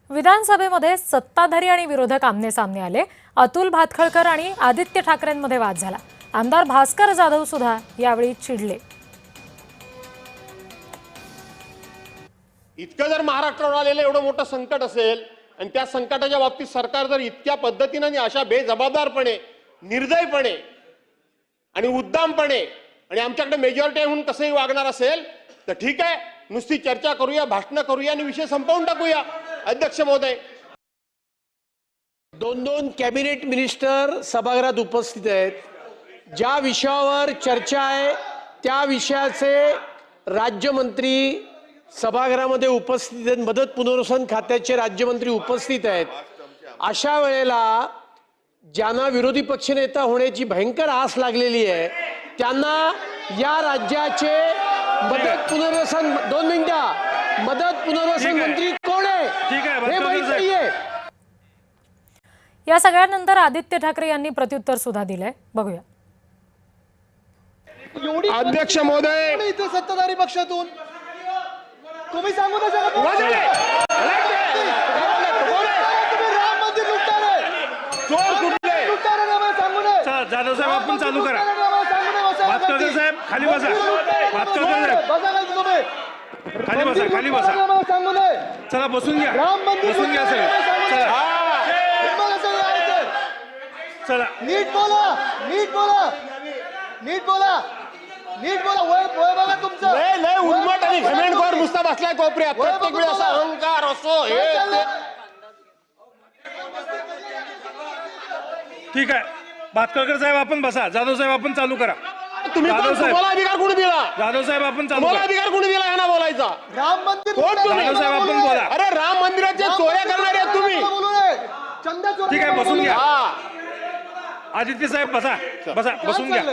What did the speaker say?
विधानसभेमध्ये सत्ताधारी आणि विरोधक आमने सामने आले। अतुल भातखळकर आणि आदित्य ठाकरेंमध्ये वाद झाला। आमदार भास्कर जाधव सुद्धा यावेळी चिडले। इतकं जर महाराष्ट्रावर आलेलं एवढं मोठं संकट असेल आणि त्या संकटाच्या बाबतीत सरकार जर इतक्या पद्धतीने आणि अशा बेजबाबदारपणे, निर्दयपणे आणि उद्दामपणे आणि आमच्याकडे मेजॉरिटी म्हणून कसंही वागणार असेल तर ठीक आहे, नुसती चर्चा करूया, भाषण करूया आणि विषय संपवून टाकूया। अध्यक्ष महोदय, दोन कॅबिनेट मिनिस्टर सभागृहात उपस्थित आहेत। ज्या विषयावर चर्चा आहे त्या विषयाचे राज्यमंत्री सभागृहामध्ये उपस्थित आहेत। मदत पुनर्वसन खात्याचे राज्यमंत्री उपस्थित आहेत। अशा वेळेला ज्यांना विरोधी पक्षनेता होण्याची भयंकर आस लागलेली आहे त्यांना या राज्याचे मदत पुनर्वसन 2 मिनिटं मदत पुनर्वसन मंत्री कोण आहे हे माहित नाहीये। या सगळ्यानंतर आदित्य ठाकरे यांनी प्रत्युत्तर सुद्धा दिलंय, बघूया। अध्यक्ष महोदय, इथे सत्ताधारी पक्षातून तुम्ही सांगू नाही शकत तुम्ही राम मंदिर लुटताय, चोर कुठले लुटताय ना, सांगू नये। चला जाधव साहेब आपण चालू करा। सांगू नये, भातखळकर साहेब खाली बसा। भातखळकर साहेब बसा खाली तुम्ही, खाली बसा, खाली बसा। सांगू नये। चला बसून घ्या, राम मंदिर बसून घ्या सगळे। चला चला नीट बोला, नीट बोला, नीट बोला, नीट बोला। वय बघा तुमचं, लय उन्मट आणि घमेंडखोर नुसता बसलाय कोपऱ्यात। प्रत्येक वेळी असा अहंकार असो हे ते। ठीक आहे, भातखळकर साहेब आपण बसा। जाधव साहेब आपण चालू करा। तुम्ही जाधव साहेब, तुम्हाला अधिकार कोणी दिला? जाधव साहेब आपण चालू तुम्हाला करा। अधिकार कोणी दिला यांना बोलायचा? राम मंदिर कोण तुम्ही? जाधव साहेब आपण बोला। अरे राम मंदिराच्या चोऱ्या करणारे आहेत तुम्ही। बोलू नये, चंदा चोरी ठीक आहे, बसून घ्या। हा, आदित्य साहेब बसा, बसा, बसून घ्या।